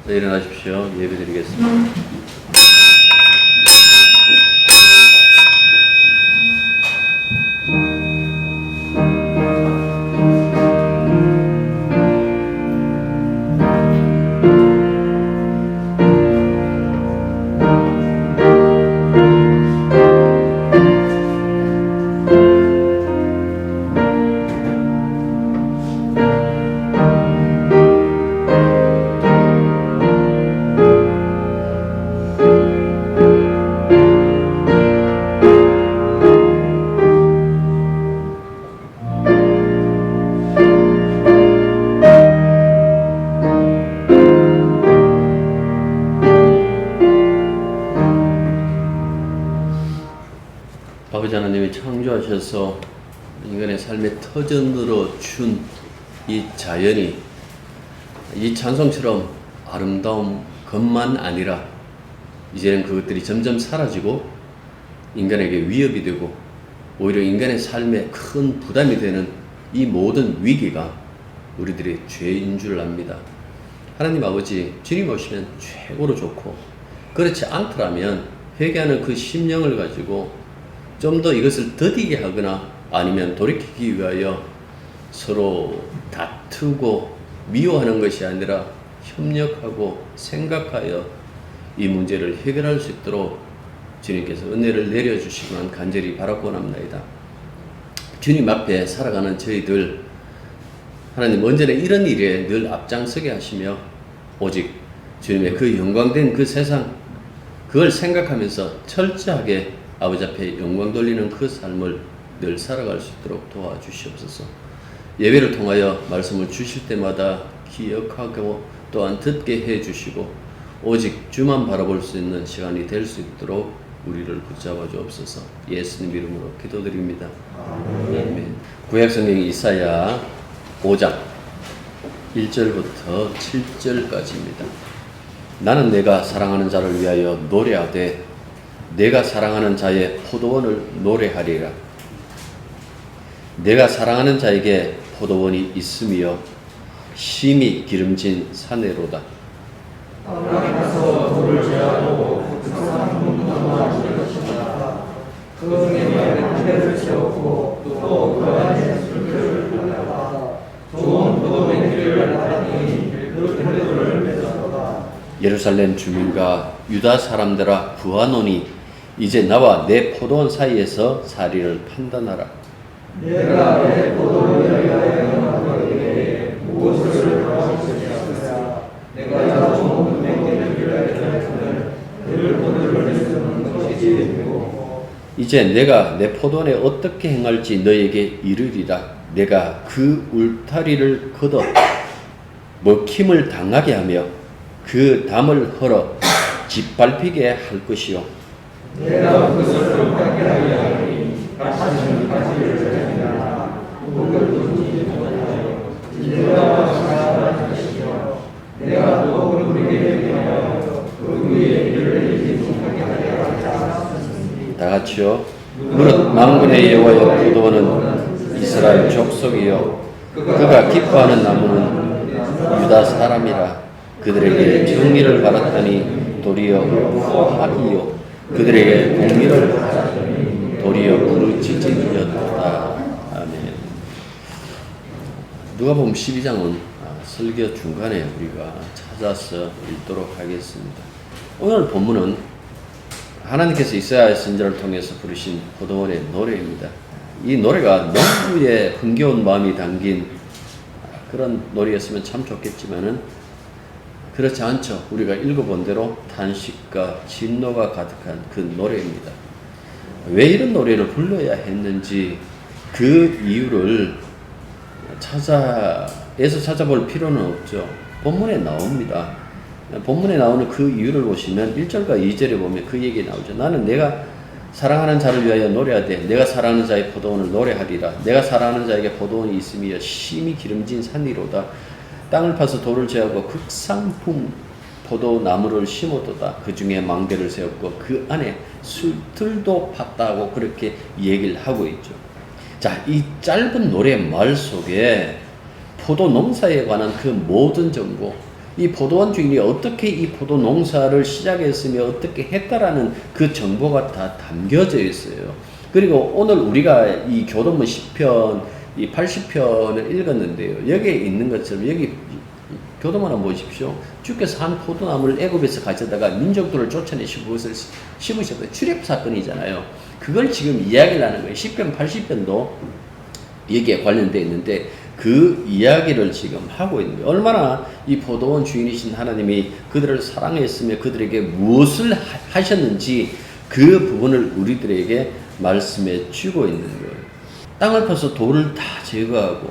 네, 일어나십시오. 예배 드리겠습니다. 아버지 하나님이 창조하셔서 인간의 삶의 터전으로 준 이 자연이 이 찬송처럼 아름다운 것만 아니라 이제는 그것들이 점점 사라지고 인간에게 위협이 되고 오히려 인간의 삶에 큰 부담이 되는 이 모든 위기가 우리들의 죄인 줄 압니다. 하나님 아버지, 주님 오시면 최고로 좋고, 그렇지 않더라면 회개하는 그 심령을 가지고 좀 더 이것을 더디게 하거나 아니면 돌이키기 위하여 서로 다투고 미워하는 것이 아니라 협력하고 생각하여 이 문제를 해결할 수 있도록 주님께서 은혜를 내려주시면 간절히 바라고 합니다. 주님 앞에 살아가는 저희들, 하나님 언제나 이런 일에 늘 앞장서게 하시며 오직 주님의 그 영광된 그 세상, 그걸 생각하면서 철저하게 아버지 앞에 영광 돌리는 그 삶을 늘 살아갈 수 있도록 도와주시옵소서. 예배를 통하여 말씀을 주실 때마다 기억하고 또한 듣게 해주시고 오직 주만 바라볼 수 있는 시간이 될 수 있도록 우리를 붙잡아 주옵소서. 예수님 이름으로 기도드립니다. 아멘. 구약성경 이사야 5장 1절부터 7절까지입니다. 나는 내가 사랑하는 자를 위하여 노래하되 내가 사랑하는 자의 포도원을 노래하리라. 내가 사랑하는 자에게 포도원이 있으며 심히 기름진 산에로다. 하나님께서 돌을 제하고 특성한 문화와 것이다. 그 중에 한대를 세웠고 또 그 안에 술들을 팔다가 좋은 포도의 길을 가더니 그 포도를 맺었다. 예루살렘 주민과 유다 사람들아 구하노니 이제 나와 내 포도원 사이에서 사리를 판단하라. 내가 내 포도원을 위하여 너에게 무엇을 구할 것이야. 내가 좋은 포도를 위하여 그 포도를 맺는 것이지. 이제 내가 내 포도원에 어떻게 행할지 너에게 이르리라. 내가 그 울타리를 걷어 먹힘을 당하게 하며 그 담을 헐어 짓밟히게 할 것이요. 내가 그것을 하게 하리니 가시는 가시를 전하라. 목을 던지지 못하여 진리와 사랑을 하시며 내가 또 우리에게 위하여 그 위에 일을 내리지 못하게 하리라 하지 않았습니다. 다 같이요. 무릇 만군의 여호와의 포도원은 이스라엘 족속이요 그가 기뻐하는 나무는 유다 사람이라. 그들에게 정의를 바랐더니 도리어 합이요 그들에게 공의를 바랐더니 도리어 부르짖음이었다. 아멘. 누가복음 12장은 설교 중간에 우리가 찾아서 읽도록 하겠습니다. 오늘 본문은 하나님께서 이사야 선지자를 통해서 부르신 포도원의 노래입니다. 이 노래가 농부의 흥겨운 마음이 담긴 그런 노래였으면 참 좋겠지만은 그렇지 않죠. 우리가 읽어본 대로 탄식과 진노가 가득한 그 노래입니다. 왜 이런 노래를 불러야 했는지 그 이유를 찾아볼 필요는 없죠. 본문에 나옵니다. 본문에 나오는 그 이유를 보시면 1절과 2절에 보면 그 얘기 나오죠. 나는 내가 사랑하는 자를 위하여 노래하되 내가 사랑하는 자의 포도원을 노래하리라. 내가 사랑하는 자에게 포도원이 있으며 심히 기름진 산이로다. 땅을 파서 돌을 제하고 극상품 포도나무를 심어도다. 그 중에 망대를 세웠고 그 안에 술들도 팠다고 그렇게 얘기를 하고 있죠. 자, 이 짧은 노래 말 속에 포도 농사에 관한 그 모든 정보, 이 포도원 주인이 어떻게 이 포도 농사를 시작했으며 어떻게 했다라는 그 정보가 다 담겨져 있어요. 그리고 오늘 우리가 이 교도문 10편, 이 80편을 읽었는데요. 여기에 있는 것처럼 여기 교도문 한번 보십시오. 주께서 한 포도나무를 애굽에서 가져다가 민족들을 쫓아내시고 그것을 심으셨던 출애굽 사건이잖아요. 그걸 지금 이야기를 하는 거예요. 10편, 80편도 여기에 관련되어 있는데 그 이야기를 지금 하고 있는 거예요. 얼마나 이 포도원 주인이신 하나님이 그들을 사랑했으며 그들에게 무엇을 하셨는지 그 부분을 우리들에게 말씀해 주고 있는 거예요. 땅을 파서 돌을 다 제거하고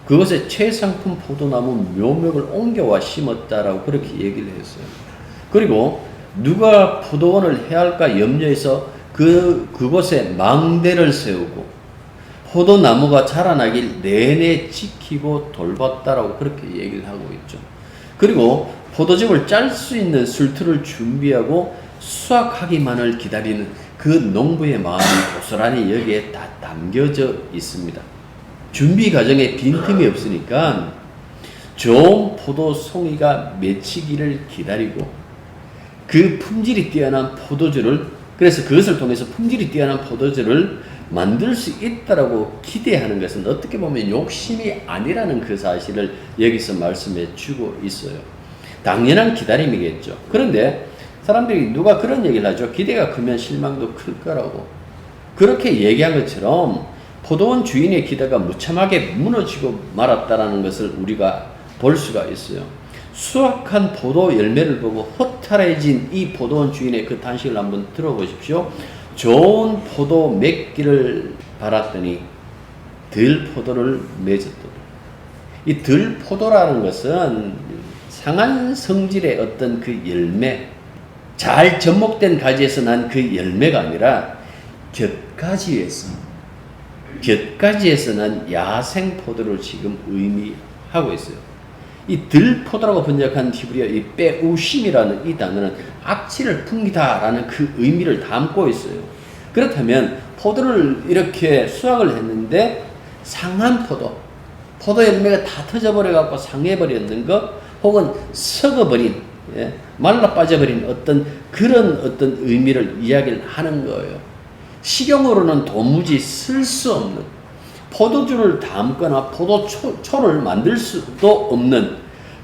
그것에 최상품 포도나무 묘목을 옮겨와 심었다라고 그렇게 얘기를 했어요. 그리고 누가 포도원을 해야 할까 염려해서 그곳에 망대를 세우고 포도나무가 자라나길 내내 지키고 돌봤다라고 그렇게 얘기를 하고 있죠. 그리고 포도즙을 짤 수 있는 술틀을 준비하고 수확하기만을 기다리는 그 농부의 마음이 고스란히 여기에 다 담겨져 있습니다. 준비 과정에 빈틈이 없으니까 좋은 포도 송이가 맺히기를 기다리고 그 품질이 뛰어난 포도주를, 그래서 그것을 통해서 품질이 뛰어난 포도주를 만들 수 있다라고 기대하는 것은 어떻게 보면 욕심이 아니라는 그 사실을 여기서 말씀해 주고 있어요. 당연한 기다림이겠죠. 그런데 사람들이 누가 그런 얘기를 하죠. 기대가 크면 실망도 클 거라고. 그렇게 얘기한 것처럼 포도원 주인의 기대가 무참하게 무너지고 말았다라는 것을 우리가 볼 수가 있어요. 수확한 포도 열매를 보고 허탈해진 이 포도원 주인의 그 단식을 한번 들어보십시오. 좋은 포도 맺기를 바랐더니 들포도를 맺었도다. 이 들포도라는 것은 상한 성질의 어떤 그 열매, 잘 접목된 가지에서 난 그 열매가 아니라 곁가지에서 난 야생 포도를 지금 의미하고 있어요. 이 들포도라고 번역한 히브리어 이 빼우심이라는 이 단어는 악취를 풍기다라는 그 의미를 담고 있어요. 그렇다면 포도를 이렇게 수확을 했는데 상한 포도 열매가 다 터져버려 갖고 상해버렸는 것, 혹은 썩어버린, 말라 빠져버린 그런 어떤 의미를 이야기를 하는 거예요. 식용으로는 도무지 쓸 수 없는, 포도주를 담거나 포도초를 만들 수도 없는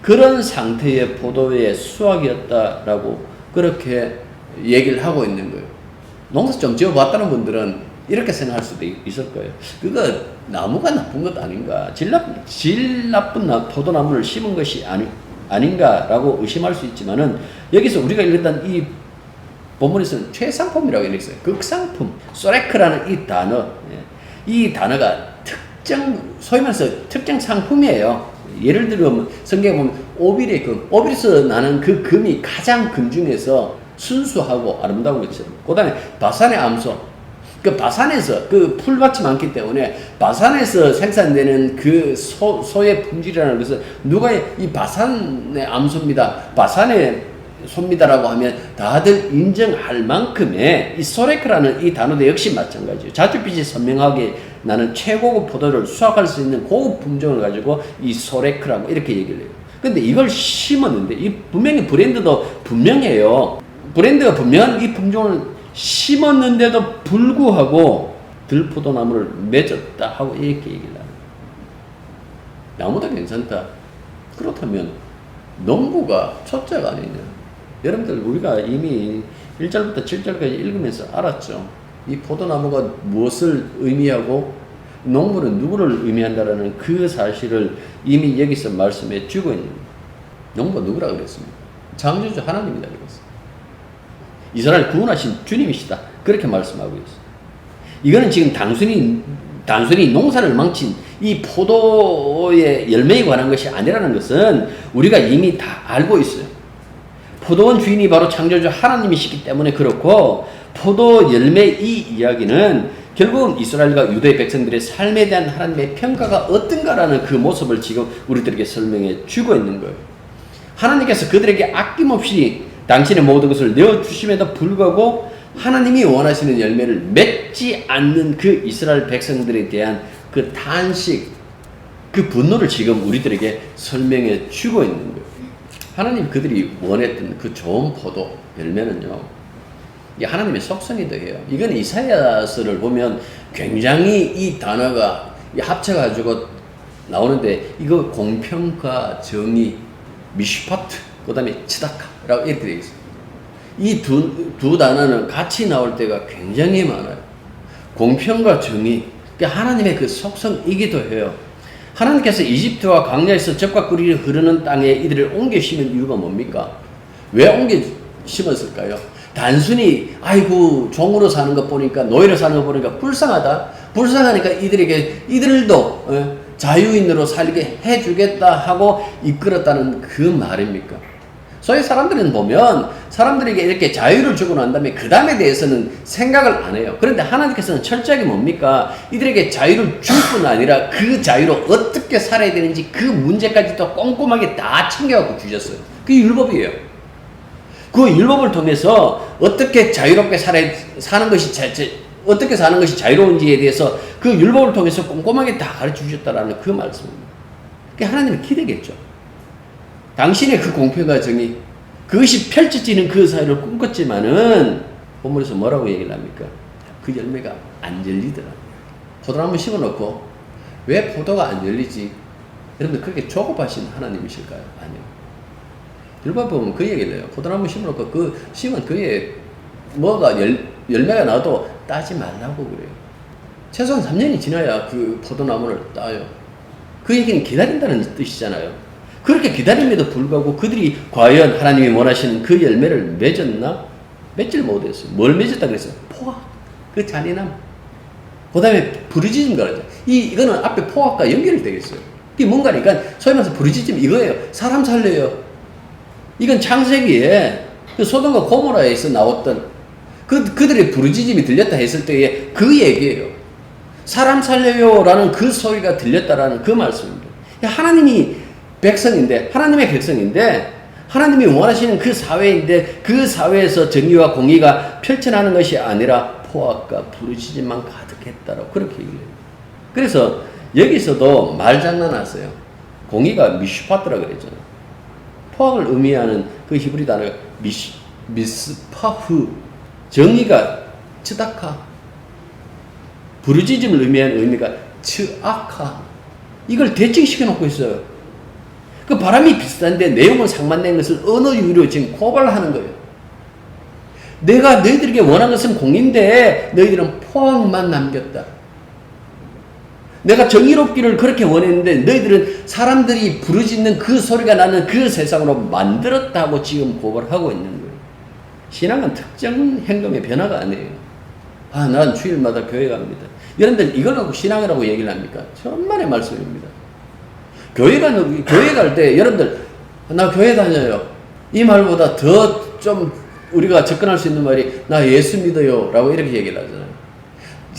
그런 상태의 포도의 수확이었다라고 그렇게 얘기를 하고 있는 거예요. 농사 좀 지어봤다는 분들은 이렇게 생각할 수도 있을 거예요. 그거 나무가 나쁜 것 아닌가, 질 나쁜 포도나무를 심은 것이 아닌가라고 의심할 수 있지만은, 여기서 우리가 읽었던 이 본문에서는 최상품이라고 읽었어요. 극상품, 소레크라는 이 단어, 이 단어가 소위 말해서 특정 상품이에요. 예를 들면 성경에 보면 오빌의 금, 오빌에서 나는 그 금이 가장 금 중에서 순수하고 아름다운 것처럼, 그 다음에 바산의 암소, 그 바산에서 그 풀밭이 많기 때문에 바산에서 생산되는 그 소의 품질이라는 것은 누가 이 바산의 암소입니다, 바산의 소입니다라고 하면 다들 인정할 만큼의 이 소레크라는 이 단어도 역시 마찬가지예요. 자줏빛이 선명하게 나는 최고급 포도를 수확할 수 있는 고급 품종을 가지고 이 소레크라고 이렇게 얘기를 해요. 근데 이걸 심었는데, 이 분명히 브랜드도 분명해요. 브랜드가 분명한 이 품종을 심었는데도 불구하고 들포도나무를 맺었다 하고 이렇게 얘기를 하는 거예요. 나무도 괜찮다. 그렇다면 농부가 초짜가 아니냐. 여러분들 우리가 이미 1절부터 7절까지 읽으면서 알았죠. 이 포도나무가 무엇을 의미하고 농부는 누구를 의미한다라는 그 사실을 이미 여기서 말씀해 주고 있는 거예요. 농부가 누구라 그랬습니까? 창조주 하나님이다 그랬어요. 이스라엘 구원하신 주님이시다 그렇게 말씀하고 있어요. 이거는 지금 단순히 농사를 망친 이 포도의 열매에 관한 것이 아니라는 것은 우리가 이미 다 알고 있어요. 포도원 주인이 바로 창조주 하나님이시기 때문에 그렇고, 포도 열매 이 이야기는 결국은 이스라엘과 유대 백성들의 삶에 대한 하나님의 평가가 어떤가라는 그 모습을 지금 우리들에게 설명해 주고 있는 거예요. 하나님께서 그들에게 아낌없이 당신의 모든 것을 내어주심에도 불구하고 하나님이 원하시는 열매를 맺지 않는 그 이스라엘 백성들에 대한 그 탄식, 그 분노를 지금 우리들에게 설명해 주고 있는 거예요. 하나님 그들이 원했던 그 좋은 포도 열매는요, 이게 하나님의 속성이 더해요. 이건 이사야서를 보면 굉장히 이 단어가 합쳐가지고 나오는데, 이거 공평과 정의, 미슈파트, 그 다음에 치다카라고 이렇게 되어 있어요. 이 두 단어는 같이 나올 때가 굉장히 많아요. 공평과 정의, 그러니까 하나님의 그 속성이기도 해요. 하나님께서 이집트와 광야에서 젖과 꿀이 흐르는 땅에 이들을 옮겨 심은 이유가 뭡니까? 왜 옮겨 심었을까요? 단순히 아이고 종으로 사는 것 보니까, 노예로 사는 것 보니까 불쌍하니까 이들도 자유인으로 살게 해주겠다 하고 이끌었다는 그 말입니까? 소위 사람들은 보면 사람들에게 이렇게 자유를 주고 난 다음에 그 다음에 대해서는 생각을 안 해요. 그런데 하나님께서는 철저하게 뭡니까? 이들에게 자유를 줄 뿐 아니라 그 자유로 어떻게 살아야 되는지 그 문제까지도 꼼꼼하게 다 챙겨갖고 주셨어요. 그게 율법이에요. 그 율법을 통해서 어떻게 자유롭게 사는 것이 자유로운지에 대해서 그 율법을 통해서 꼼꼼하게 다 가르쳐 주셨다라는 그 말씀입니다. 그게 하나님의 기대겠죠. 당신의 그 공평과 정의, 그것이 펼쳐지는 그 사회를 꿈꿨지만은 본문에서 뭐라고 얘기를 합니까? 그 열매가 안 열리더라. 포도나무 심어놓고 왜 포도가 안 열리지? 여러분들 그렇게 조급하신 하나님이실까요? 아니요. 율법 보면 그 얘기를 해요. 포도나무 심어놓고 그 심은 그에 뭐가 열매가 나도 따지 말라고 그래요. 최소한 3년이 지나야 그 포도나무를 따요. 그 얘기는 기다린다는 뜻이잖아요. 그렇게 기다림에도 불구하고 그들이 과연 하나님이 원하시는 그 열매를 맺었나? 맺질 못했어요. 뭘 맺었다 그랬어요? 포악, 그 잔인함. 그 다음에 부르짖음 그러죠. 이거는 앞에 포악과 연결이 되겠어요. 이게 뭔가니까 소위 말해서 부르짖음 이거예요. 사람 살려요. 이건 창세기에 그 소돔과 고모라에서 나왔던 그들의 부르짖음이 들렸다 했을 때에 그 얘기예요. 사람 살려요라는 그 소리가 들렸다라는 그 말씀입니다. 하나님이 하나님의 백성인데, 하나님이 원하시는 그 사회인데, 그 사회에서 정의와 공의가 펼쳐나는 것이 아니라 포악과 부르짖음만 가득했다라고 그렇게 얘기해요. 그래서 여기서도 말장난하세요. 공의가 미슈파트라 그랬잖아요. 포악을 의미하는 그 히브리 단어가 미스파흐, 정의가 츠다카, 부르짖음을 의미하는 의미가 츠아카. 이걸 대칭시켜 놓고 있어요. 그 바람이 비슷한데 내용은 상반된 것을 언어 유희로 지금 고발하는 거예요. 내가 너희들에게 원한 것은 공인데 너희들은 포악만 남겼다. 내가 정의롭기를 그렇게 원했는데 너희들은 사람들이 부르짖는 그 소리가 나는 그 세상으로 만들었다고 지금 고발하고 있는 거예요. 신앙은 특정 행동의 변화가 아니에요. 난 주일마다 교회 갑니다. 여러분들 이걸 갖고 신앙이라고 얘기를 합니까? 천만의 말씀입니다. 교회 갈 때 여러분들 나 교회 다녀요. 이 말보다 더 좀 우리가 접근할 수 있는 말이 나 예수 믿어요 라고 이렇게 얘기를 하잖아요.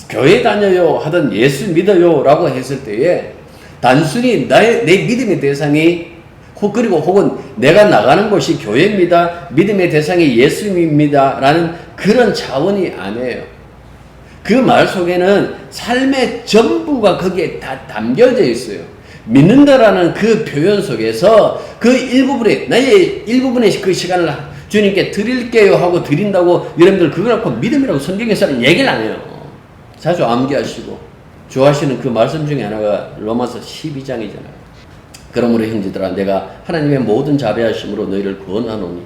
교회 다녀요 하든 예수 믿어요 라고 했을 때에 단순히 내 믿음의 대상이 그리고 혹은 내가 나가는 곳이 교회입니다. 믿음의 대상이 예수님입니다 라는 그런 차원이 아니에요. 그 말 속에는 삶의 전부가 거기에 다 담겨져 있어요. 믿는다라는 그 표현 속에서 그 나의 일부분의 그 시간을 주님께 드릴게요 하고 드린다고 여러분들 그걸 갖고 믿음이라고 성경에서는 얘기를 안 해요. 자주 암기하시고 좋아하시는 그 말씀 중에 하나가 로마서 12장이잖아요. 그러므로 형제들아 내가 하나님의 모든 자비하심으로 너희를 권하노니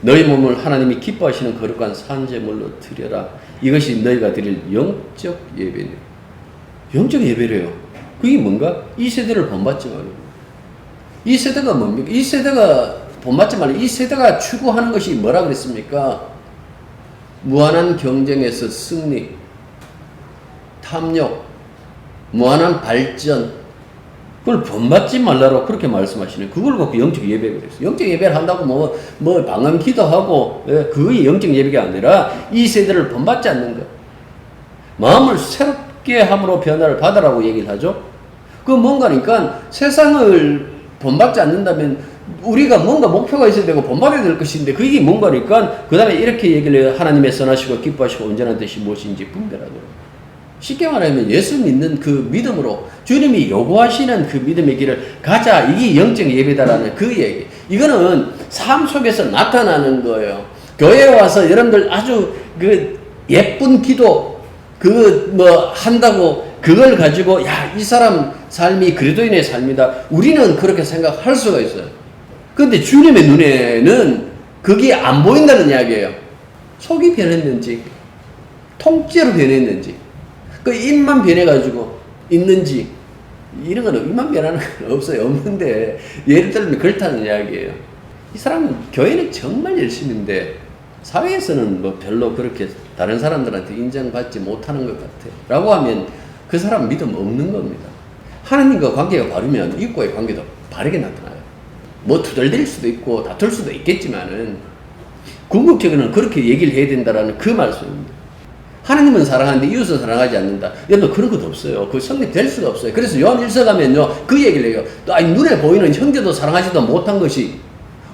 너희 몸을 하나님이 기뻐하시는 거룩한 산제물로 드려라. 이것이 너희가 드릴 영적 예배네요. 영적 예배래요. 그게 뭔가? 이 세대를 본받지 말고. 이 세대가 뭡니까? 이 세대가 본받지 말고 이 세대가 추구하는 것이 뭐라 그랬습니까? 무한한 경쟁에서 승리, 탐욕, 무한한 발전, 그걸 본받지 말라고 그렇게 말씀하시네요. 그걸 갖고 영적 예배가 그랬어요. 영적 예배를 한다고 뭐 방언 기도하고, 그게 영적 예배가 아니라 이 세대를 본받지 않는 것. 마음을 새롭게 함으로 변화를 받으라고 얘기를 하죠. 그 뭔가니까 세상을 본받지 않는다면 우리가 뭔가 목표가 있어야 되고 본받아야 될 것인데 그게 뭔가니까 그 다음에 이렇게 얘기를 해요. 하나님의 선하시고 기뻐하시고 온전한 뜻이 무엇인지 분별하도록. 쉽게 말하면 예수 믿는 그 믿음으로 주님이 요구하시는 그 믿음의 길을 가자. 이게 영적 예배다라는 그 얘기. 이거는 삶 속에서 나타나는 거예요. 교회에 와서 여러분들 아주 그 예쁜 기도 한다고 그걸 가지고 이 사람 삶이 그리스도인의 삶이다. 우리는 그렇게 생각할 수가 있어요. 그런데 주님의 눈에는 그게 안 보인다는 이야기예요. 속이 변했는지, 통째로 변했는지, 그 입만 변해가지고 있는지, 이런 거는 입만 변하는 건 없어요. 없는데, 예를 들면 그렇다는 이야기예요. 이 사람은 교회는 정말 열심인데, 사회에서는 뭐 별로 그렇게 다른 사람들한테 인정받지 못하는 것 같아. 라고 하면 그 사람 믿음 없는 겁니다. 하나님과 관계가 바르면 이웃과의 관계도 바르게 나타나요. 뭐 투덜댈 수도 있고 다툴 수도 있겠지만은 궁극적으로는 그렇게 얘기를 해야 된다라는 그 말씀입니다. 하나님은 사랑하는데 이웃은 사랑하지 않는다. 여러분 그런 것도 없어요. 그 성립될 수가 없어요. 그래서 요한 1서 가면요 그 얘기를 해요. 눈에 보이는 형제도 사랑하지도 못한 것이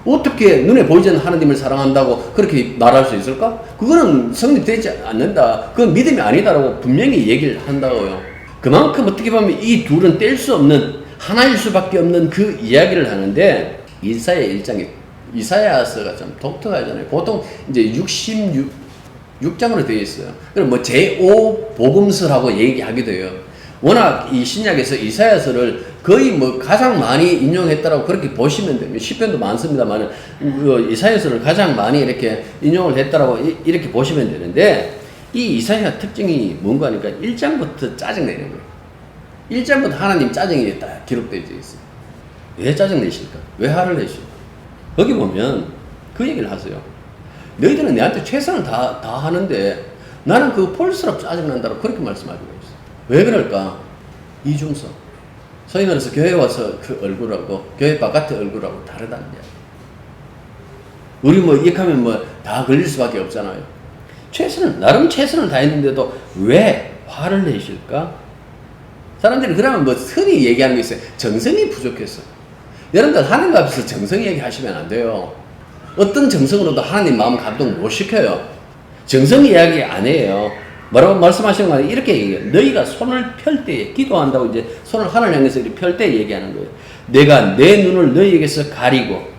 어떻게 눈에 보이지 않는 하나님을 사랑한다고 그렇게 말할 수 있을까? 그거는 성립되지 않는다. 그건 믿음이 아니다라고 분명히 얘기를 한다고요. 그만큼 어떻게 보면 이 둘은 뗄 수 없는 하나일 수밖에 없는 그 이야기를 하는데 이사야 1장에 이사야서가 좀 독특하잖아요. 보통 이제 66장으로 되어 있어요. 그럼 뭐 제5 복음서라고 얘기하기도 해요. 워낙 이 신약에서 이사야서를 거의 뭐 가장 많이 인용했다라고 그렇게 보시면 됩니다. 시편도 많습니다만 이사야서를 가장 많이 이렇게 인용을 했다라고 이렇게 보시면 되는데 이 이사야 특징이 뭔가 하니까 1장부터 짜증내는 거예요. 1장부터 하나님 짜증이 딱 기록되어 있어요. 왜 짜증내실까? 왜 화를 내실까? 거기 보면 그 얘기를 하세요. 너희들은 내한테 최선을 다 하는데 나는 그 볼수록 짜증난다고 그렇게 말씀하고 있어요. 왜 그럴까? 이중성. 소위 말해서 교회 와서 그 얼굴하고 교회 바깥의 얼굴하고 다르다는 이야기. 우리 뭐 이익하면 뭐 다 걸릴 수밖에 없잖아요. 나름 최선을 다했는데도 왜 화를 내실까? 사람들이 그러면 뭐 흔히 얘기하는 게 있어요. 정성이 부족했어. 여러분들 하나님 앞에서 정성 얘기하시면 안 돼요. 어떤 정성으로도 하나님 마음 감동 못 시켜요. 정성 이야기 안 해요. 뭐라고 말씀하시는 거 아니에요? 이렇게 얘기해요. 너희가 손을 펼 때에 기도한다고 이제 손을 하늘 향해서 이렇게 펼 때 얘기하는 거예요. 내가 내 눈을 너희에게서 가리고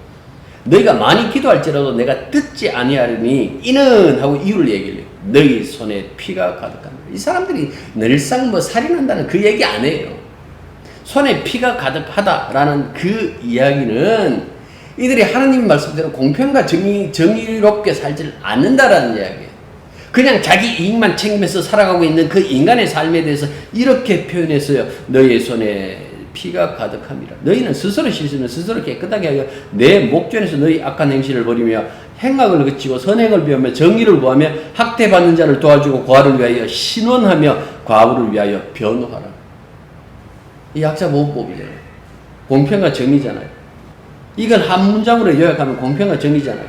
너희가 많이 기도할지라도 내가 듣지 아니하리니 이는 하고 이유를 얘기해요. 너희 손에 피가 가득합니다. 이 사람들이 늘상 뭐 살인한다는 그 얘기 안 해요. 손에 피가 가득하다라는 그 이야기는 이들이 하나님 말씀대로 공평과 정의롭게 살지 않는다라는 이야기예요. 그냥 자기 이익만 챙기면서 살아가고 있는 그 인간의 삶에 대해서 이렇게 표현했어요. 너희의 손에 피가 가득합니다. 너희는 스스로 씻으면 스스로 깨끗하게 하여 내 목전에서 너희 악한 행실을 버리며 행악을 그치고 선행을 배우며 정의를 구하며 학대받는 자를 도와주고 고아를 위하여 신원하며 과부를 위하여 변호하라. 이 약자보호법이에요. 공평과 정의잖아요. 이건 한 문장으로 요약하면 공평과 정의잖아요.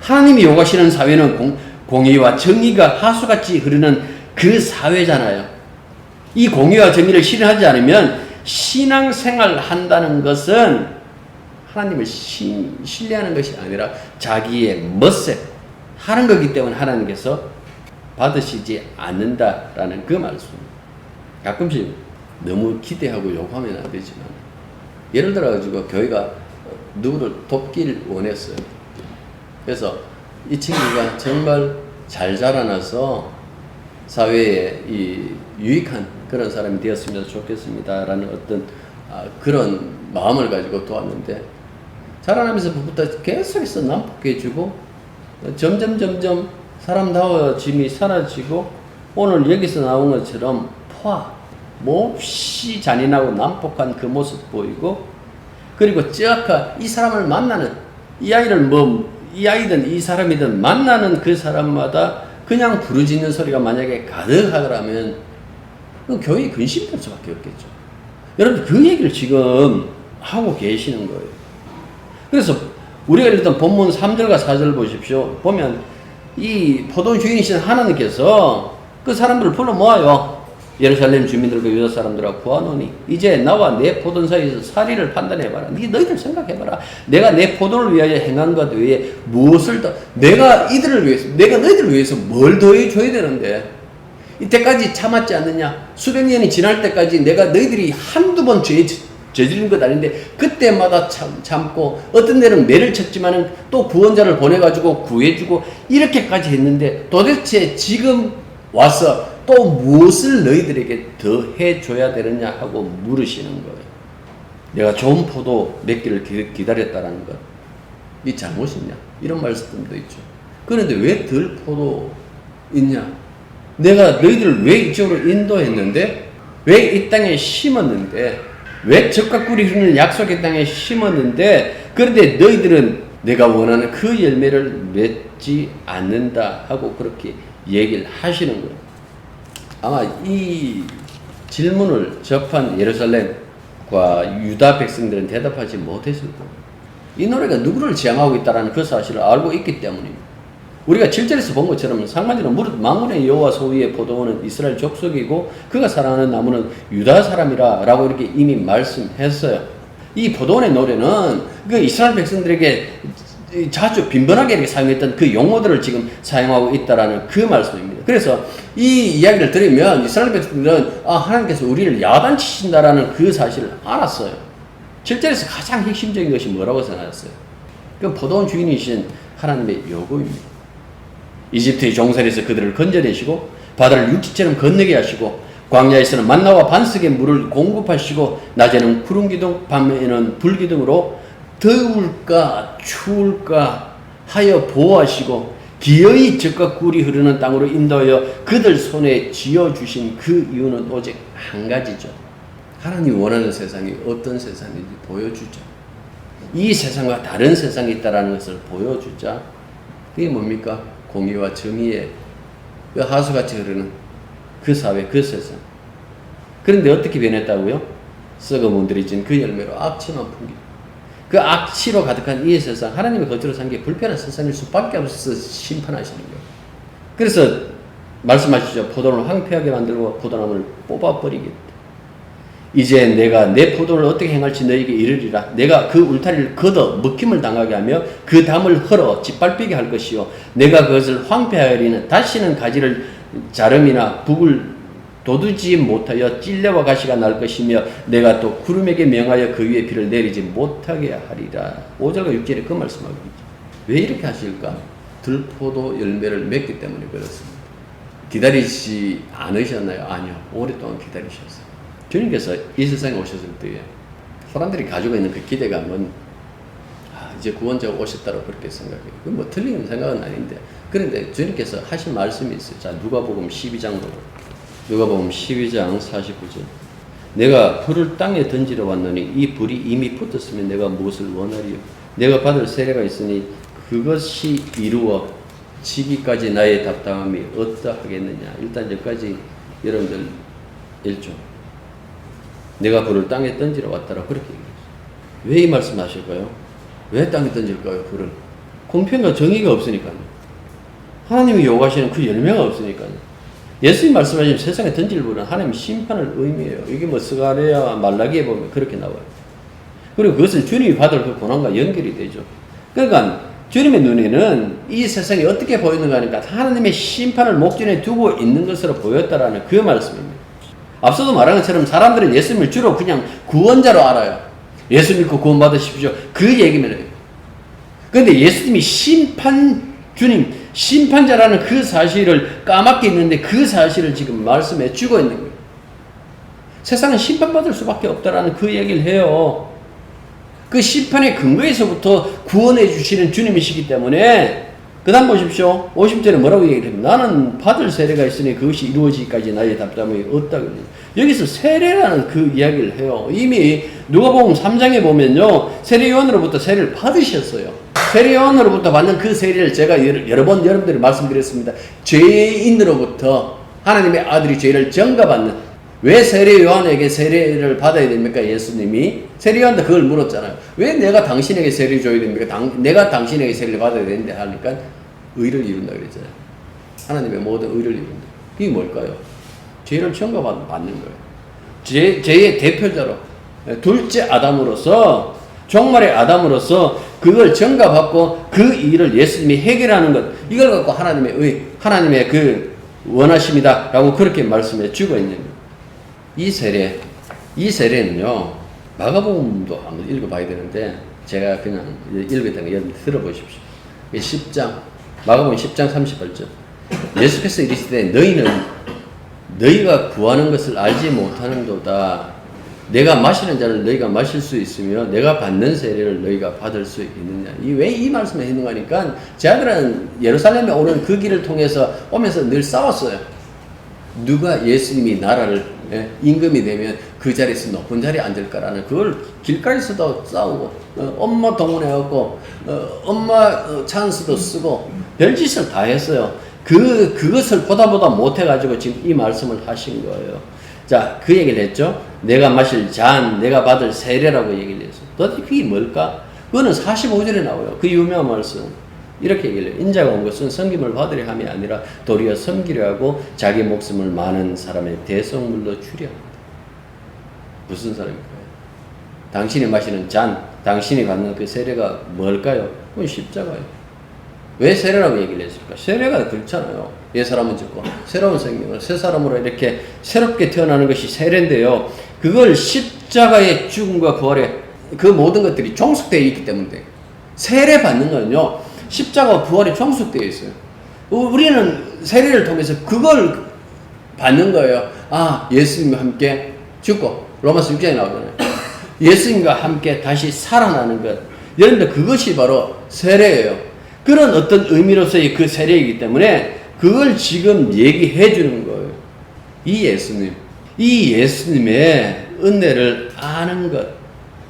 하나님이 요구하시는 사회는 공의와 정의가 하수같이 흐르는 그 사회잖아요. 이 공의와 정의를 실현하지 않으면 신앙생활 한다는 것은 하나님을 신뢰하는 것이 아니라 자기의 멋에 하는 거기 때문에 하나님께서 받으시지 않는다라는 그 말씀입니다. 가끔씩 너무 기대하고 요구하면 안 되지만 예를 들어가지고 교회가 누구를 돕길 원했어요. 그래서 이 친구가 정말 잘 자라나서 사회에 유익한 그런 사람이 되었으면 좋겠습니다라는 어떤 그런 마음을 가지고 도왔는데 자라나면서부터 계속해서 난폭해지고 점점 사람다워짐이 사라지고 오늘 여기서 나온 것처럼 몹시 잔인하고 난폭한 그 모습 보이고 그리고 이 사람을 만나는 이 아이든 이 사람이든 만나는 그 사람마다 그냥 부르짖는 소리가 만약에 가득하더라면 교회에 근심될 수밖에 없겠죠. 여러분 그 얘기를 지금 하고 계시는 거예요. 그래서 우리가 일단 본문 3절과 4절 보십시오. 보면 이 포도 주인이신 하나님께서 그 사람들을 불러 모아요. 예루살렘 주민들과 유다 사람들과 구하노니 이제 나와 내 포도원 사이에서 사리를 판단해봐라. 너희들 생각해봐라. 내가 내 포도를 위하여 행한 것 외에 무엇을 더 내가 너희들을 위해서 뭘 더해줘야 되는데 이때까지 참았지 않느냐? 수백 년이 지날 때까지 내가 너희들이 한두 번 저지른 것 아닌데 그때마다 참고 어떤 데는 매를 쳤지만은 또 구원자를 보내가지고 구해주고 이렇게까지 했는데 도대체 지금 와서 또 무엇을 너희들에게 더 해줘야 되느냐 하고 물으시는 거예요. 내가 좋은 포도 맺기를 기다렸다는 것. 이 잘못이냐? 이런 말씀도 있죠. 그런데 왜 덜 포도 있냐? 내가 너희들을 왜 이쪽으로 인도했는데, 왜 이 땅에 심었는데, 왜 적과 꿀이 흐르는 약속의 땅에 심었는데, 그런데 너희들은 내가 원하는 그 열매를 맺지 않는다 하고 그렇게 얘기를 하시는 거예요. 아마 이 질문을 접한 예루살렘과 유다 백성들은 대답하지 못했을 거예요. 이 노래가 누구를 지향하고 있다는 그 사실을 알고 있기 때문입니다. 우리가 7절에서 본 것처럼 상반절은 무릇 만군의 여호와 소위의 포도원은 이스라엘 족속이고 그가 사랑하는 나무는 유다 사람이라 라고 이렇게 이미 말씀했어요. 이 포도원의 노래는 그 이스라엘 백성들에게 자주 빈번하게 이렇게 사용했던 그 용어들을 지금 사용하고 있다라는 그 말씀입니다. 그래서 이 이야기를 들으면 이스라엘 백성들은 하나님께서 우리를 야단치신다라는 그 사실을 알았어요. 7절에서 가장 핵심적인 것이 뭐라고 생각했어요? 그 포도원 주인이신 하나님의 요구입니다. 이집트의 종살이에서 그들을 건져내시고 바다를 육지처럼 건너게 하시고 광야에서는 만나와 반석의 물을 공급하시고 낮에는 구름 기둥 밤에는 불 기둥으로 더울까 추울까 하여 보호하시고 기어이 적과 꿀이 흐르는 땅으로 인도하여 그들 손에 쥐어주신 그 이유는 오직 한 가지죠. 하나님이 원하는 세상이 어떤 세상인지 보여주자. 이 세상과 다른 세상이 있다는 것을 보여주자. 그게 뭡니까? 공의와 정의의 그 하수같이 흐르는 그 사회, 그 세상. 그런데 어떻게 변했다고요? 썩어 문드러진 그 열매로 악취만 풍기. 그 악취로 가득한 이 세상, 하나님의 거처로 산 게 불편한 세상일 수밖에 없어서 심판하시는 거예요. 그래서 말씀하시죠. 포도를 황폐하게 만들고 포도나무를 뽑아버리겠다. 이제 내가 내 포도를 어떻게 행할지 너에게 이르리라. 내가 그 울타리를 걷어 먹힘을 당하게 하며 그 담을 헐어 짓밟히게 할 것이요. 내가 그것을 황폐하리는 다시는 가지를 자름이나 북을 돋우지 못하여 찔레와 가시가 날 것이며 내가 또 구름에게 명하여 그 위에 비를 내리지 못하게 하리라. 5절과 6절에 그 말씀하고 있죠. 왜 이렇게 하실까? 들포도 열매를 맺기 때문에 그렇습니다. 기다리지 않으셨나요? 아니요. 오랫동안 기다리셨어요. 주님께서 이 세상에 오셨을 때에 사람들이 가지고 있는 그 기대감은 이제 구원자가 오셨다고 그렇게 생각해요. 그 뭐 틀린 생각은 아닌데, 그런데 주님께서 하신 말씀이 있어요. 자, 누가복음 12장으로. 누가복음 12장 49절. 내가 불을 땅에 던지러 왔노니 이 불이 이미 붙었으면 내가 무엇을 원하리요? 내가 받을 세례가 있으니 그것이 이루어지기까지 나의 답답함이 어떠하겠느냐. 일단 여기까지 여러분들 읽죠. 내가 불을 땅에 던지러 왔다라고 그렇게 얘기했어요. 왜 이 말씀 하실까요? 왜 땅에 던질까요? 불을. 공평과 정의가 없으니까요. 하나님이 요구하시는 그 열매가 없으니까요. 예수님 말씀하신 세상에 던질 불은 하나님의 심판을 의미해요. 이게 뭐 스가랴 말라기에 보면 그렇게 나와요. 그리고 그것은 주님이 받을 그 고난과 연결이 되죠. 그러니까 주님의 눈에는 이 세상이 어떻게 보이는가 하니까 하나님의 심판을 목전에 두고 있는 것으로 보였다라는 그 말씀입니다. 앞서도 말한 것처럼 사람들은 예수님을 주로 그냥 구원자로 알아요. 예수 믿고 구원 받으십시오. 그 얘기만 해요. 그런데 예수님이 주님, 심판자라는 그 사실을 까맣게 있는데 그 사실을 지금 말씀해 주고 있는 거예요. 세상은 심판받을 수밖에 없다라는 그 얘기를 해요. 그 심판의 근거에서부터 구원해 주시는 주님이시기 때문에 그 다음 보십시오. 50절에 뭐라고 얘기를 해요? 나는 받을 세례가 있으니 그것이 이루어지기까지 나의 답답함이 없다. 여기서 세례라는 그 이야기를 해요. 이미 누가복음 3장에 보면요. 세례요한으로부터 세례를 받으셨어요. 세례요한으로부터 받는 그 세례를 제가 여러 번 여러분들이 말씀드렸습니다. 죄인으로부터 하나님의 아들이 죄를 전가받는. 왜 세례요한에게 세례를 받아야 됩니까? 예수님이 세례요한도 그걸 물었잖아요. 왜 내가 당신에게 세례를 줘야 됩니까? 내가 당신에게 세례를 받아야 되는데 하니까 의를 이룬다 그랬잖아요. 하나님의 모든 의를 이룬다. 그게 뭘까요? 죄를 전가받는 거예요. 죄의 대표자로 둘째 아담으로서 종말의 아담으로서 그걸 전가받고 그 일을 예수님이 해결하는 것, 이걸 갖고 하나님의 의, 하나님의 그 원하십니다. 라고 그렇게 말씀해 주고 있는 이 세례는요, 마가복음도 한번 읽어봐야 되는데, 제가 그냥 읽었던 거 여러분 들어보십시오. 10장, 마가복음 10장 38절. 예수께서 이르시되 너희가 구하는 것을 알지 못하는도다. 내가 마시는 자를 너희가 마실 수 있으며 내가 받는 세례를 너희가 받을 수 있느냐. 왜 이 말씀을 했는 거니까 제 아들은 예루살렘에 오는 그 길을 통해서 오면서 늘 싸웠어요. 누가 예수님이 나라를 임금이 되면 그 자리에서 높은 자리에 앉을까라는 그걸 길가에서도 싸우고 엄마 동원해갖고 엄마 찬스도 쓰고 별짓을 다 했어요. 그것을 보다 못해가지고 지금 이 말씀을 하신 거예요. 자, 그 얘기를 했죠. 내가 마실 잔, 내가 받을 세례라고 얘기를 했어요. 도대체 그게 뭘까? 그거는 45절에 나와요. 그 유명한 말씀. 이렇게 얘기를 해요. 인자가 온 것은 섬김을 받으려 함이 아니라 도리어 섬기려 하고 자기 목숨을 많은 사람의 대속물로 주려 합니다. 무슨 사람일까요? 당신이 마시는 잔, 당신이 갖는 그 세례가 뭘까요? 그건 십자가예요. 왜 세례라고 얘기를 했을까? 세례가 그렇잖아요. 옛 사람은 죽고 새로운 생명을 새 사람으로 이렇게 새롭게 태어나는 것이 세례인데요. 그걸 십자가의 죽음과 부활에 그 모든 것들이 종속되어 있기 때문에 세례 받는 건요. 십자가와 부활이 종속되어 있어요. 우리는 세례를 통해서 그걸 받는 거예요. 아, 예수님과 함께 죽고 로마서 6장에 나오잖아요. 예수님과 함께 다시 살아나는 것. 여러분들 그것이 바로 세례예요. 그런 어떤 의미로서의 그 세례이기 때문에 그걸 지금 얘기해 주는 거예요. 이 예수님의 은혜를 아는 것,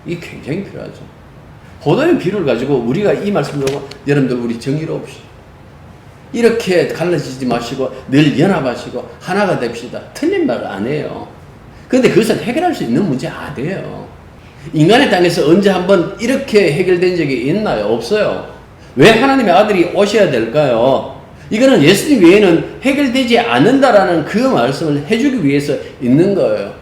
이게 굉장히 필요하죠. 포도의 비유를 가지고 우리가 이 말씀을 보고 여러분들 우리 정의로웁시다. 이렇게 갈라지지 마시고 늘 연합하시고 하나가 됩시다. 틀린 말 안 해요. 그런데 그것을 해결할 수 있는 문제 아니에요. 인간의 땅에서 언제 한번 이렇게 해결된 적이 있나요? 없어요. 왜 하나님의 아들이 오셔야 될까요? 이거는 예수님 외에는 해결되지 않는다라는 그 말씀을 해주기 위해서 있는 거예요.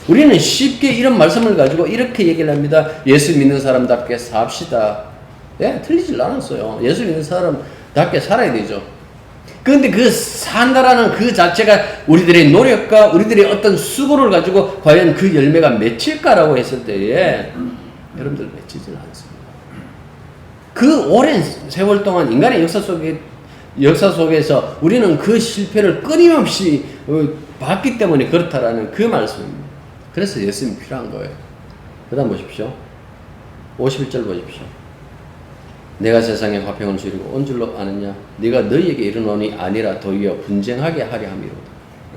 우리는 쉽게 이런 말씀을 가지고 이렇게 얘기를 합니다. 예수 믿는 사람답게 삽시다. 예, 틀리질 않았어요. 예수 믿는 사람답게 살아야 되죠. 그런데 그 산다라는 그 자체가 우리들의 노력과 우리들의 어떤 수고를 가지고 과연 그 열매가 맺힐까라고 했을 때에 여러분들 맺히지는 않습니다. 그 오랜 세월 동안 인간의 역사 속에서 우리는 그 실패를 끊임없이 봤기 때문에 그렇다라는 그 말씀입니다. 그래서 예수님이 필요한 거예요. 그 다음 보십시오. 51절 보십시오. 내가 세상에 화평을 주리고 온 줄로 아느냐? 네가 너희에게 이르노니 아니라 도리어 분쟁하게 하려 함이로다.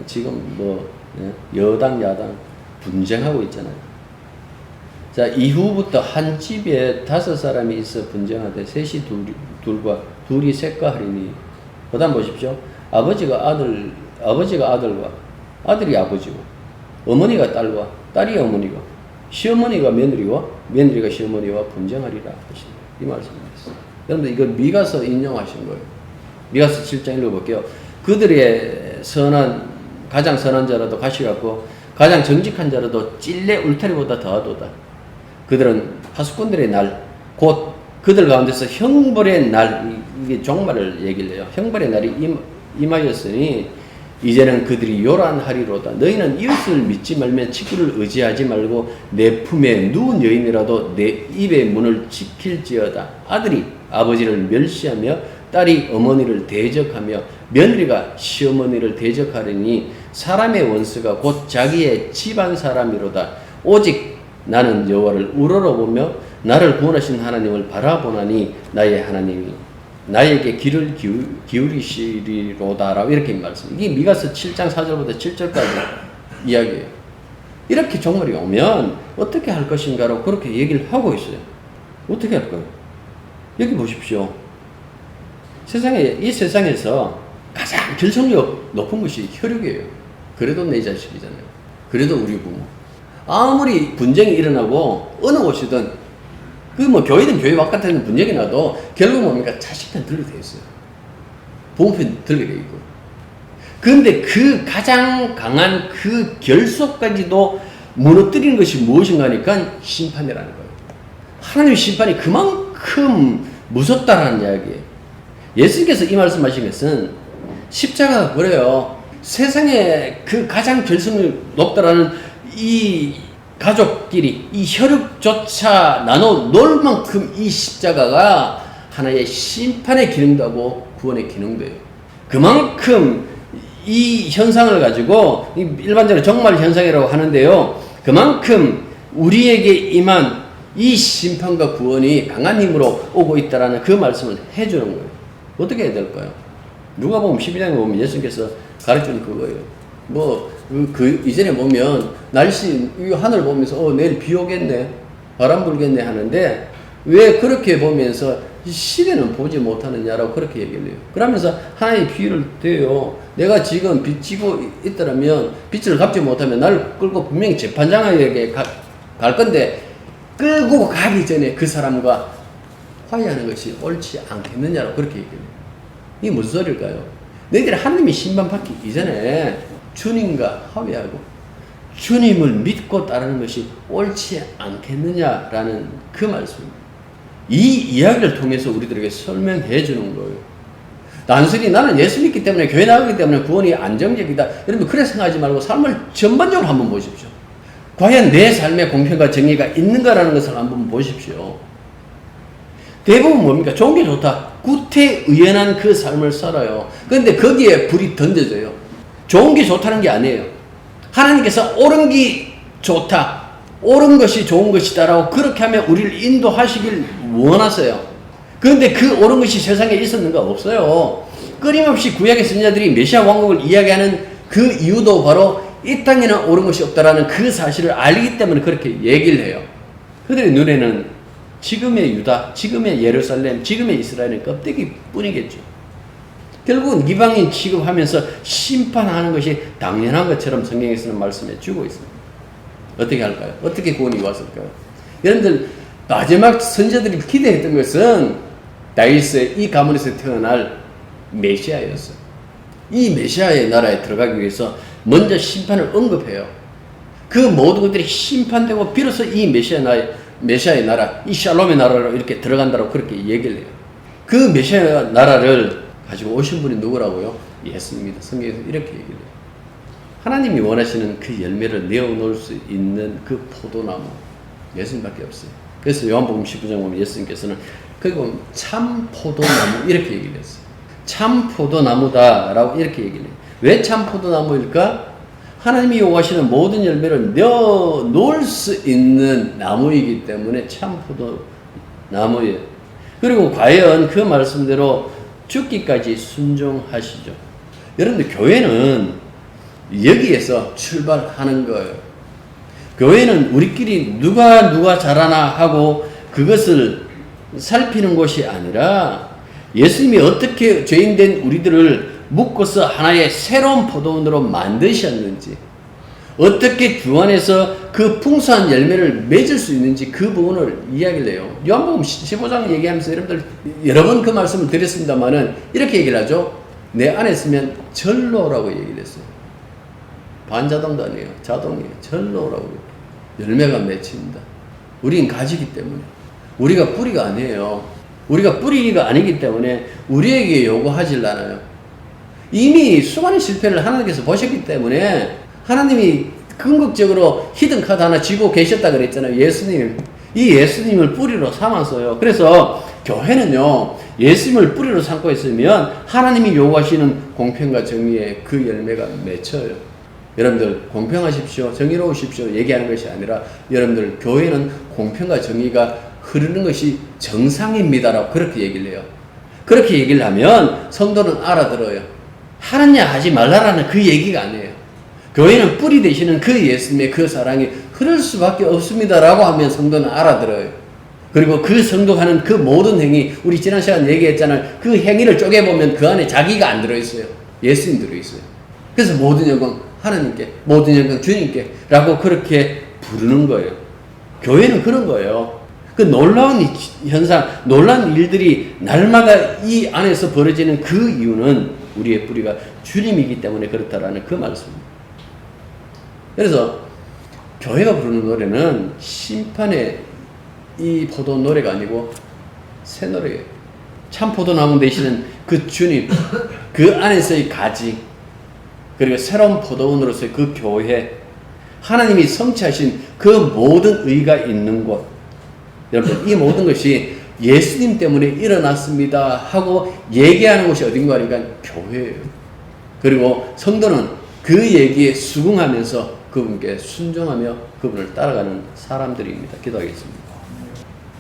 지금 여당 야당 분쟁하고 있잖아요. 자, 이후부터 한 집에 5사람이 있어 분쟁하되 셋이 둘이 셋과 하리니. 그 다음 보십시오. 아버지가 아들과 아들이 아버지고 어머니가 딸과 딸이 어머니가 시어머니가 며느리와 며느리가 시어머니와 분쟁하리라 하십니다. 이 말씀입니다. 여러분들 이거 미가서 인용하신 거예요. 미가서 7장 읽어볼게요. 그들의 가장 선한 자라도 가시갖고 가장 정직한 자라도 찔레 울타리보다 더하도다. 그들은 파수꾼들의 날, 곧 그들 가운데서 형벌의 날, 이게 종말을 얘기를 해요. 형벌의 날이 임하였으니 이제는 그들이 요란하리로다. 너희는 이웃을 믿지 말며 친구를 의지하지 말고 내 품에 누운 여인이라도 내 입의 문을 지킬지어다. 아들이 아버지를 멸시하며 딸이 어머니를 대적하며 며느리가 시어머니를 대적하리니 사람의 원수가 곧 자기의 집안 사람이로다. 오직 나는 여호와를 우러러보며 나를 구원하신 하나님을 바라보나니 나의 하나님이 나에게 귀를 기울이시리로다라고 이렇게 말씀합니다. 이게 미가서 7장 4절부터 7절까지 이야기예요. 이렇게 종말이 오면 어떻게 할 것인가로 그렇게 얘기를 하고 있어요. 어떻게 할까요? 여기 보십시오. 이 세상에서 가장 결속력 높은 것이 혈육이에요. 그래도 내 자식이잖아요. 그래도 우리 부모. 아무리 분쟁이 일어나고 어느 곳이든 교회든 교회 바깥에는 분쟁이 나도 결국 뭡니까? 자식 편 들게 돼 있어요. 부모 편 들게 돼 있고. 그런데 그 가장 강한 그 결속까지도 무너뜨리는 것이 무엇인가 하니까 심판이라는 거예요. 하나님의 심판이 그만큼 무섭다라는 이야기예요. 예수님께서 이 말씀하신 것은 십자가가 그래요. 세상에 그 가장 결성이 높다라는 이 가족끼리 이 혈육조차 나눠 놓을 만큼 이 십자가가 하나의 심판의 기능도 하고 구원의 기능도 해요. 그만큼 이 현상을 가지고 일반적으로 종말 현상이라고 하는데요. 그만큼 우리에게 임한 이 심판과 구원이 강한 힘으로 오고 있다라는 그 말씀을 해주는 거예요. 어떻게 해야 될까요? 누가 보면 12장에 보면 예수님께서 가르치는 그거예요. 그 이전에 보면 날씨, 이 하늘 보면서 내일 비 오겠네, 바람 불겠네 하는데 왜 그렇게 보면서 시대는 보지 못하느냐라고 그렇게 얘기를 해요. 그러면서 하나의 비유를 대요. 내가 지금 빚지고 있더라면 빚을 갚지 못하면 나를 끌고 분명히 재판장에게 갈 건데 끌고 가기 전에 그 사람과 화해하는 것이 옳지 않겠느냐라고 그렇게 얘기해요. 이게 무슨 소리일까요? 너희들이 하나님이 심판받기 이전에 주님과 화해하고 주님을 믿고 따르는 것이 옳지 않겠느냐라는 그 말씀입니다. 이 이야기를 통해서 우리들에게 설명해 주는 거예요. 단순히 나는 예수 믿기 때문에 교회 나가기 때문에 구원이 안정적이다. 여러분 그래 생각하지 말고 삶을 전반적으로 한번 보십시오. 과연 내 삶에 공평과 정의가 있는가라는 것을 한번 보십시오. 대부분 뭡니까? 좋은 게 좋다. 구태의연한 그 삶을 살아요. 그런데 거기에 불이 던져져요. 좋은 게 좋다는 게 아니에요. 하나님께서 옳은 게 좋다. 옳은 것이 좋은 것이다라고 그렇게 하면 우리를 인도하시길 원하세요. 그런데 그 옳은 것이 세상에 있었는가? 없어요. 끊임없이 구약의 선지자들이 메시아 왕국을 이야기하는 그 이유도 바로 이 땅에는 옳은 것이 없다라는 그 사실을 알기 때문에 그렇게 얘기를 해요. 그들의 눈에는 지금의 유다, 지금의 예루살렘, 지금의 이스라엘은 껍데기 뿐이겠죠. 결국은 이방인 취급하면서 심판하는 것이 당연한 것처럼 성경에서는 말씀해 주고 있습니다. 어떻게 할까요? 어떻게 구원이 왔을까요? 여러분들 마지막 선지자들이 기대했던 것은 다윗의 이 가문에서 태어날 메시아였어요. 이 메시아의 나라에 들어가기 위해서 먼저 심판을 언급해요. 그 모든 것들이 심판되고 비로소 이 메시아의 나라, 이 샬롬의 나라로 이렇게 들어간다고 그렇게 얘기를 해요. 그 메시아 나라를 가지고 오신 분이 누구라고요? 예수님입니다. 성경에서 이렇게 얘기를 해요. 하나님이 원하시는 그 열매를 내어놓을 수 있는 그 포도나무, 예수님밖에 없어요. 그래서 요한복음 19장 보면 예수님께서는 거기 보면 참 포도나무 이렇게 얘기를 했어요. 참 포도나무다라고 이렇게 얘기를 해요. 왜 참 포도나무일까? 하나님이 요구하시는 모든 열매를 내어놓을 수 있는 나무이기 때문에 참 포도나무예요. 그리고 과연 그 말씀대로 죽기까지 순종하시죠. 여러분들 교회는 여기에서 출발하는 거예요. 교회는 우리끼리 누가 잘하나 하고 그것을 살피는 것이 아니라 예수님이 어떻게 죄인된 우리들을 묶어서 하나의 새로운 포도원으로 만드셨는지, 어떻게 주 안에서 그 풍성한 열매를 맺을 수 있는지 그 부분을 이야기를 해요. 요한복음 15장 얘기하면서 여러분들 여러 번 그 말씀을 드렸습니다만은 이렇게 얘기를 하죠. 내 안에 있으면 절로라고 얘기를 했어요. 반자동도 아니에요. 자동이에요. 절로라고. 열매가 맺힙니다. 우린 가지기 때문에. 우리가 뿌리가 아니에요. 우리가 뿌리가 아니기 때문에 우리에게 요구하질 않아요. 이미 수많은 실패를 하나님께서 보셨기 때문에 하나님이 궁극적으로 히든 카드 하나 쥐고 계셨다 그랬잖아요. 예수님. 이 예수님을 뿌리로 삼았어요. 그래서 교회는요, 예수님을 뿌리로 삼고 있으면 하나님이 요구하시는 공평과 정의의 그 열매가 맺혀요. 여러분들 공평하십시오, 정의로우십시오 얘기하는 것이 아니라 여러분들 교회는 공평과 정의가 흐르는 것이 정상입니다라고 그렇게 얘기를 해요. 그렇게 얘기를 하면 성도는 알아들어요. 하느냐 하지 말라라는 그 얘기가 아니에요. 교회는 뿌리 되시는 그 예수님의 그 사랑이 흐를 수밖에 없습니다라고 하면 성도는 알아들어요. 그리고 그 성도가 하는 그 모든 행위, 우리 지난 시간 얘기했잖아요. 그 행위를 쪼개보면 그 안에 자기가 안 들어있어요. 예수님 들어있어요. 그래서 모든 영광 하나님께, 모든 영광 주님께 라고 그렇게 부르는 거예요. 교회는 그런 거예요. 그 놀라운 현상, 놀라운 일들이 날마다 이 안에서 벌어지는 그 이유는 우리의 뿌리가 주님이기 때문에 그렇다라는 그 말씀입니다. 그래서 교회가 부르는 노래는 심판의 이 포도 노래가 아니고 새 노래예요. 참 포도나무 되시는 그 주님, 그 안에서의 가지, 그리고 새로운 포도원으로서의 그 교회, 하나님이 성취하신 그 모든 의가 있는 곳, 여러분 이 모든 것이 예수님 때문에 일어났습니다 하고 얘기하는 곳이 어딘가 하니까 교회예요. 그리고 성도는 그 얘기에 수긍하면서 그분께 순종하며 그분을 따라가는 사람들입니다. 기도하겠습니다.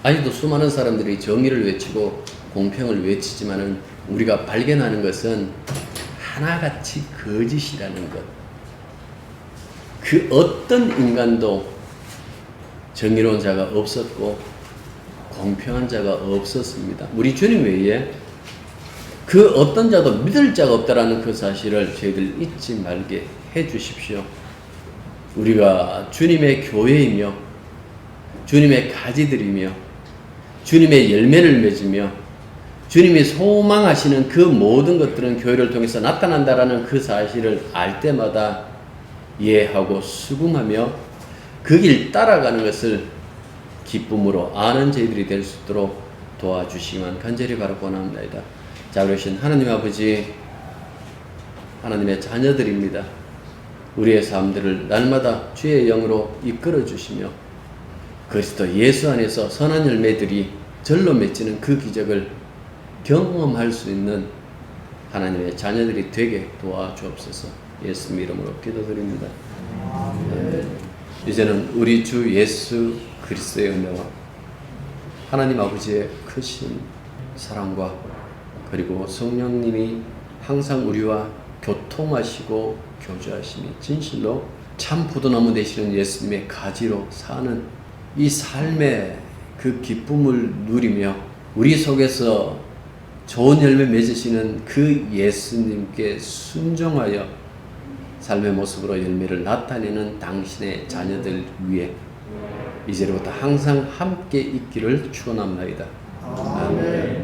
아직도 수많은 사람들이 정의를 외치고 공평을 외치지만은 우리가 발견하는 것은 하나같이 거짓이라는 것. 그 어떤 인간도 정의로운 자가 없었고 공평한 자가 없었습니다. 우리 주님 외에 그 어떤 자도 믿을 자가 없다라는 그 사실을 저희들 잊지 말게 해 주십시오. 우리가 주님의 교회이며 주님의 가지들이며 주님의 열매를 맺으며 주님이 소망하시는 그 모든 것들은 교회를 통해서 나타난다라는 그 사실을 알 때마다 이해하고 수긍하며 그 길 따라가는 것을 기쁨으로 아는 저희들이 될 수 있도록 도와주시기만 간절히 바라고 원합니다. 자비로우신 하나님 아버지, 하나님의 자녀들입니다. 우리의 삶들을 날마다 주의 영으로 이끌어 주시며 그리스도 예수 안에서 선한 열매들이 절로 맺히는 그 기적을 경험할 수 있는 하나님의 자녀들이 되게 도와주옵소서. 예수 이름으로 기도드립니다. 이제는 우리 주 예수 그리스도의 은혜와 하나님 아버지의 크신 사랑과 그리고 성령님이 항상 우리와 교통하시고 교제하심이 진실로 참 포도나무 되시는 예수님의 가지로 사는 이 삶의 그 기쁨을 누리며 우리 속에서 좋은 열매 맺으시는 그 예수님께 순종하여 삶의 모습으로 열매를 나타내는 당신의 자녀들 위해 이제부터 항상 함께 있기를 축원합니다. 아멘.